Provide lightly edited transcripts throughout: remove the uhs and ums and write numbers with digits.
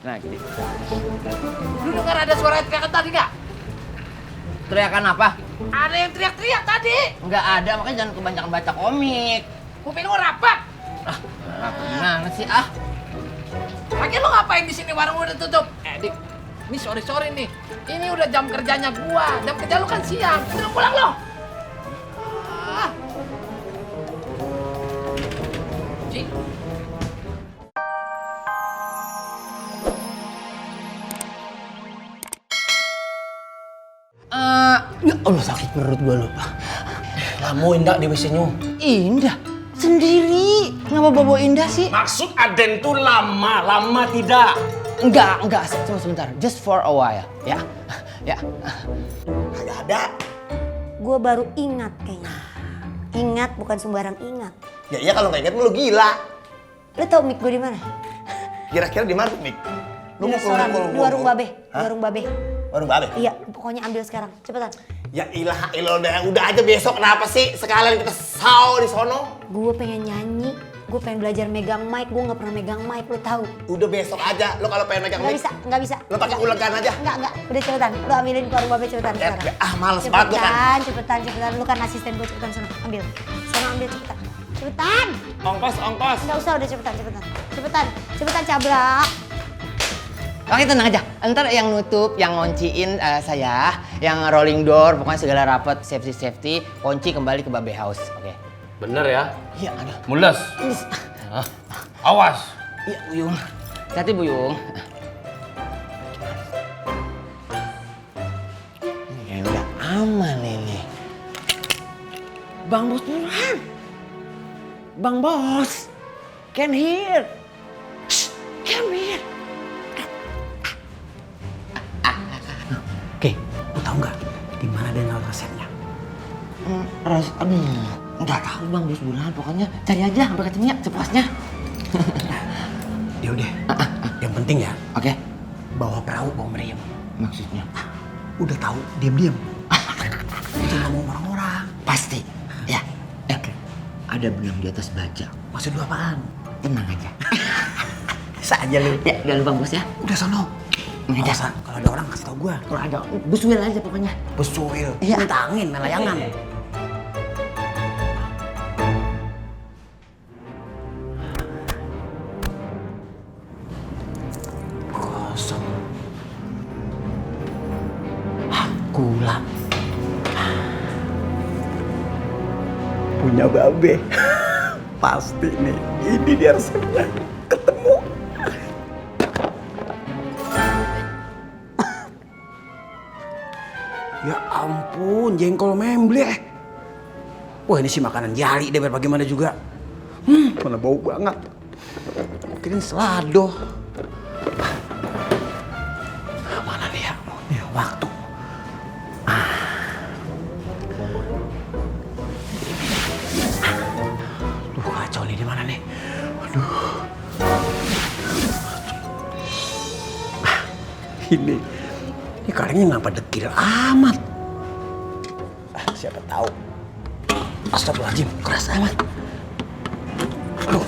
Nah, gini. Lu dengar ada suara teriakan tadi nggak? Teriakan apa? Ada yang teriak-teriak tadi. Nggak ada, makanya jangan kebanyakan baca komik. Kuping lu rapat. Gimana sih, ah? Lagi lu ngapain di sini, warung udah tutup? Dik, ini sorry nih. Ini udah jam kerjanya gua. Jam kerja lu kan siang. Udah pulang lo. Ah. Ci. Ya Allah, sakit perut gua lupa. Kamu Indah di WC-nya. Indah sendiri. Kenapa bawa Indah sih? Maksud Aden tuh lama tidak. Enggak, cuma sebentar. Just for a while, ya. Ya. Kagak ada. Gue baru ingat kayaknya. Ingat bukan sembarang ingat. Ya iya kalau nggak ingat lu gila. Lu tau mic gue di mana? Kira-kira di mana Mik? Lu mau Restoran, di warung babe. Di warung babe. Warung babe? Iya, pokoknya ambil sekarang. Cepetan. Ya ilah udah aja besok kenapa sih? Sekalian kita saw di sono. Gue pengen nyanyi. Gue pengen belajar megang mic. Gue nggak pernah megang mic, lu tahu? Udah besok aja. Lu kalau pengen megang mic. Nggak bisa. Lu pakai ulegan aja. Enggak. Udah cepetan. Lu ambilin ke warung babe cepetan sekarang. Males banget gua kan. Cepetan. Lu kan asisten gue, cepetan sana. Ambil. Sana ambil cepetan. Cepetan. Ongkos. Nggak usah, udah cepetan. Cepetan cabrak. Oke, tenang aja. Ntar yang nutup, yang ngonciin saya, yang rolling door, pokoknya segala rapat, safety, kunci kembali ke Babe House. Oke. Bener ya? Iya, ada. Mules. Awas. Iya, Buyung. Hati Buyung. Ini kayak udah aman ini. Bang Bos Burhan. Bang Bos. Can hear. Shh, can hear. Oke, lu tahu nggak di mana dia naruh resepnya? Nggak tahu Bang Bos Burhan. Pokoknya cari aja sampai ketemu ya, sepuasnya. Ya udah. Yang penting ya. Oke. Bawa perahu, bawa meriam. Maksudnya? Udah tahu, diam-diam. Jangan ngomong orang-orang. Pasti. Ya. Ada benang di atas baja. Maksud lu apaan? Tenang aja. Bisa aja lu. Ya, udah lu Bang Bos ya. Udah sono. Nggak Usah. Kalau ada orang kasih tau gua. Kalau ada buswil aja pokoknya. Besuil. Iya. Tantangin, melayangan. Kosong. Gula. Punya babe. Pasti nih. Ini dia resepnya. Ketemu. Ya ampun, jengkol membleh. Wah ini sih makanan jali deh, biar bagaimana juga. Mana bau banget. Kirain selado. Mana nih ya? Nih, waktu. Duh kacau nih, di mana nih? Aduh. Ini kalengnya ngapa dekil amat? Siapa tahu. Astagfirullahaladzim, keras amat. Aduh.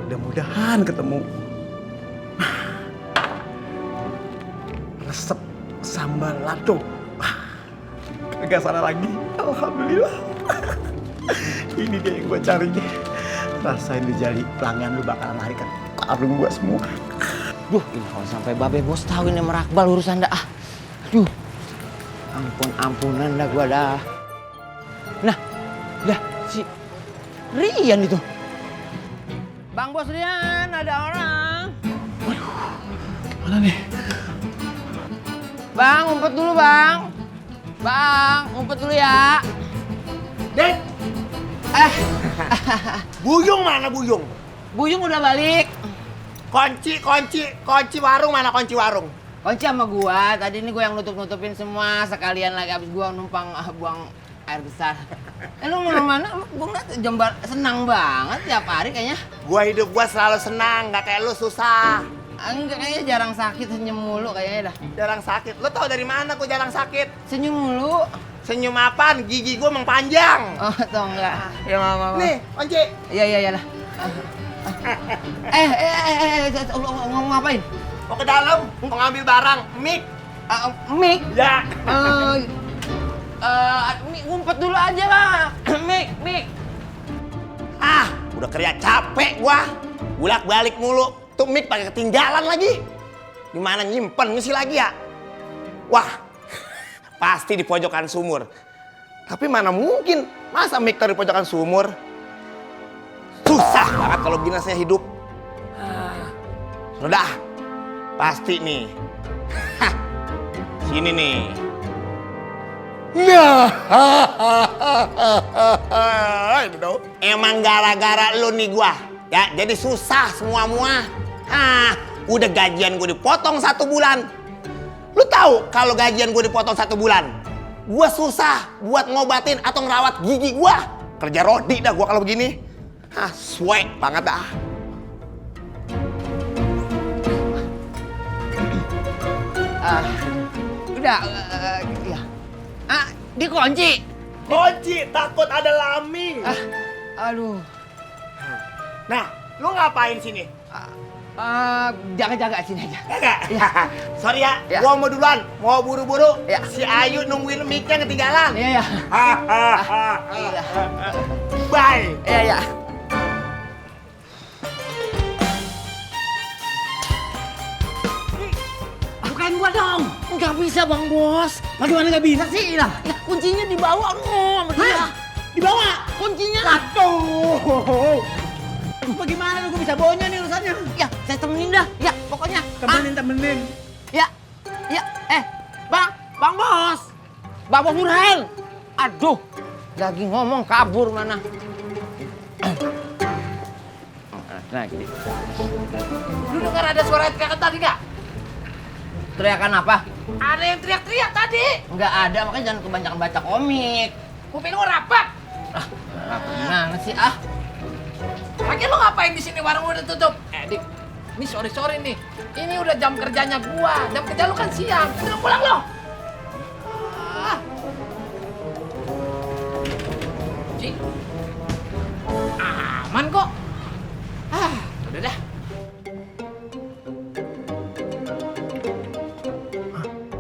Mudah-mudahan ketemu. Resep sambal lado. Kagak salah lagi. Alhamdulillah. Ini dia yang gue cari. Rasain lu jadi pelanggan lu bakalan lari kan. Karung gua semua. Duh, ini kalau sampai Babe Bos tahu ini merakbal urusan dah. Duh. Ampunan dah gua dah. Nah, si Rian itu. Bang Bos Rian, ada orang. Waduh. Mana nih? Bang, ngumpet dulu, Bang. Bang, ngumpet dulu ya. Dek. Buyung mana Buyung? Buyung udah balik. Kunci warung mana kunci warung? Kunci sama gua. Tadi ini gua yang nutup-nutupin semua. Sekalian lagi abis gua numpang buang air besar. Lu mana? Gua ngeliat Jember senang banget tiap hari kayaknya. Hidup gua selalu senang, nggak kayak lu susah. Enggak, kayaknya jarang sakit, senyum mulu kayaknya dah. Jarang sakit. Lu tau dari mana gua jarang sakit? Senyum mulu. Senyum apaan? Gigi gua emang panjang. Oh, tau enggak. Ya, mama. Nih, kunci. Iya lah. Ngomong ngapain? Mau ke dalam, mau ngambil barang, Mik. Mik? Ya. Ngumpet dulu aja lah. Mik. Ah, udah kerja capek gua. Bolak-balik mulu. Tuh Mik pakai ketinggalan lagi. Gimana nyimpen mesti lagi ya? Wah, pasti di pojokan sumur. Tapi mana mungkin, masa Mik taruh di pojokan sumur? Susah banget kalau begini saya hidup. Sudah, pasti nih. Hah, sini nih. Nah, emang gara-gara lu nih gua, ya jadi susah semua-mua. Udah gajian gue dipotong 1 bulan. Lu tahu kalau gajian gue dipotong 1 bulan, gua susah buat ngobatin atau ngerawat gigi gua. Kerja rodi dah gua kalau begini. Swag banget dah. Udah, ya. Dikunci. Kunci, takut ada laming. Aduh. Nah, lu ngapain sini? Jaga-jaga sini aja. Enggak? Ya. Sorry ya, Ya. gua mau duluan. Mau buru-buru. Ya. Si Ayu nungguin mic-nya ketinggalan. Iya. Iya. Bye. Iya. Bukain gua dong. Nggak bisa Bang Bos. Bagaimana nggak bisa sih? Lah, ya, kuncinya dibawa sama dia. Dibawa. Kuncinya. Aduh. Bagaimana gua bisa bawanya nih urusannya? Ya, saya temenin dah. Ya, pokoknya. Temenin. Ya. Bang Bos. Bang Bos Burhan. Aduh, lagi ngomong kabur mana? Nah, gini. Lu dengar ada suara teriakan tadi nggak? Teriakan apa? Ada yang teriak-teriak tadi. Nggak ada, makanya jangan kebanyakan baca komik. Kuping lu rapat. Gimana sih, Lagian lu ngapain di sini, warung udah tutup? Dik, ini sorry nih. Ini udah jam kerjanya gua. Jam kerja lu kan siang. Udah pulang lo. Ci. Aman kok. Udah dah.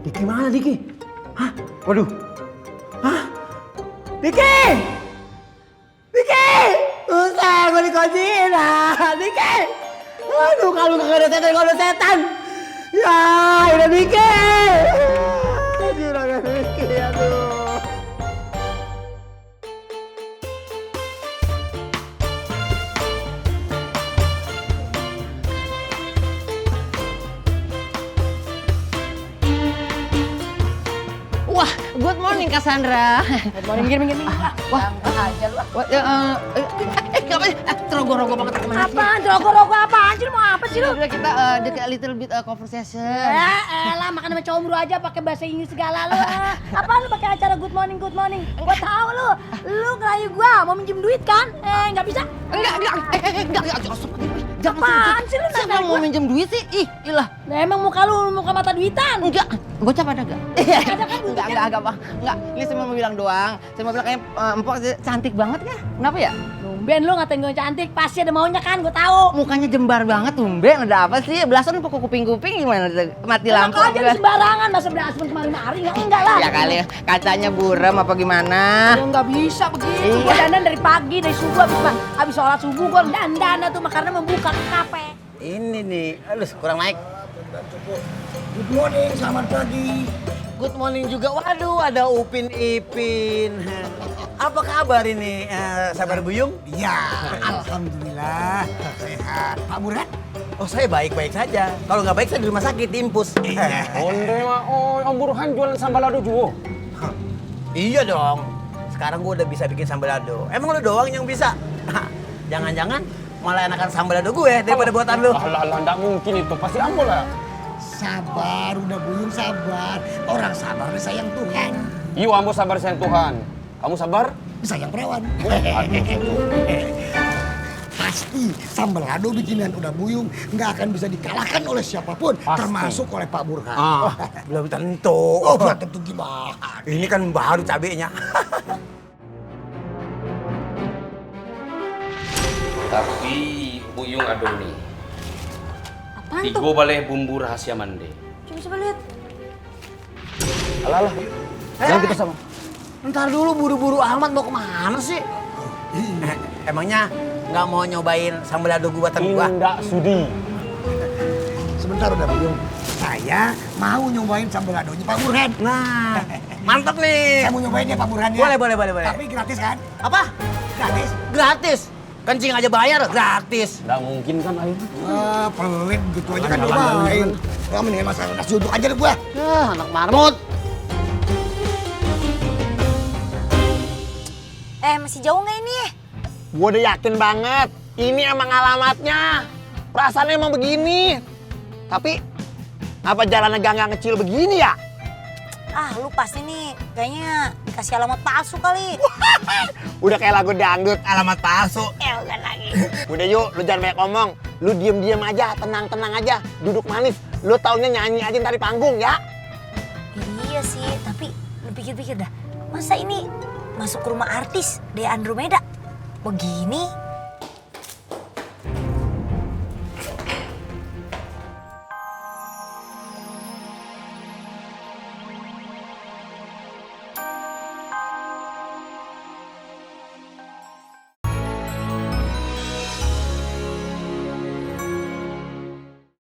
Diki mana Diki? Waduh. Diki! Usah gue dikunciin Diki! Aduh, kalau nggak ada setan, Ya, udah Diki! Aduh. Wah, good morning Cassandra. Minggir. Wah, aja lu. Ngapain? Terogoh-rogoh banget aku mana sih? Apaan? Rogo-rogo apaan sih? Lu mau apa sih lu? Udah kita a little bit conversation. Elah, makan sama combro aja pakai bahasa Inggris segala lu. Apaan lu pakai acara good morning? Gua tahu lu. Lu ngerayu gua mau minjem duit kan? Nggak bisa. Enggak. Apaan sih lu Siapa nanya yang mau gua? minjem duit sih? Ih, ilah. Nah, emang muka lu muka mata duitan. Enggak. Gocap ada enggak? Ada kan? Enggak, Bang. Enggak. Ini saya mau bilang doang. Saya mau bilang kayak empok cantik banget ya. Kenapa ya? Tumben lu ngatain gue cantik, pasti ada maunya kan, gue tahu. Mukanya jembar banget, tumben. Ada apa sih? Belasan pokok kuping-kuping gimana? Mati Enak lampu. aja lu sembarangan, masa belasmen kemari-mari, enggak lah. Ya kali kacanya buram apa gimana? Ya nggak bisa begitu, Iya. gue dandan dari pagi, dari subuh, habis sholat subuh gue dandan tuh karena membuka kafe. Ini nih, aduh kurang naik. Good morning, selamat pagi. Good morning juga. Waduh, ada Upin Ipin. Apa kabar ini, sabar Buyung? Ya, alhamdulillah sehat. Pak Burhan? Oh, saya baik-baik saja. Kalau nggak baik, saya di rumah sakit, di Impus. Onde mah, Om Burhan jualan sambal lado juga. Iya dong. Sekarang gue udah bisa bikin sambal lado. Emang lu doang yang bisa? Jangan-jangan malah enakan sambal lado gue daripada buatan lu. Alah, nggak mungkin itu. Pasti ambo lah. Sabar, udah Buyung sabar. Orang sabar sayang Tuhan. Iyo, ambo sabar sayang Tuhan. Kamu sabar? Sayang perawan. Aduh. Pasti sambal lado bikinan udah Buyung nggak akan bisa dikalahkan oleh siapapun, Pasti. termasuk oleh Pak Burhan. Belum tentu. Oh, belum tentu gimana? Ini kan baru cabenya. Tapi Buyung Adoni. Apaan tuh? Tigo balai bumbu rahasia mande. Coba lihat. Alah, jangan kita sama. Ntar dulu buru-buru amat mau kemana sih? Emangnya nggak mau nyobain sambal lado buatan gua? Tidak sudi. Sebentar udah Buyung. Saya mau nyobain sambal ladonya Pak Burhan. Nah, mantap nih. Saya mau nyobainnya Pak Burhan ya. Boleh. Tapi gratis kan? Apa? Gratis. Gratis? Kencing aja bayar, gratis. Tidak mungkin kan air. Wah, pelit gitu aja kan nyobain. Wah, mendingan masalah nasi uduk aja deh gua. Anak marmut. Masih jauh nggak ini? Gue udah yakin banget. Ini emang alamatnya. Perasaannya emang begini. Tapi, apa jalannya gang-gang kecil begini ya? Ah, lu pasti nih kayaknya dikasih alamat palsu kali. Udah kayak lagu dangdut, alamat palsu. Kan lagi. Udah yuk, lu jangan banyak ngomong. Lu diem-diem aja, tenang-tenang aja. Duduk manis. Lu taunya nyanyi aja ntar di panggung ya. Iya sih, tapi lu pikir-pikir dah. Masa ini masuk ke rumah artis Dea Andromeda? Begini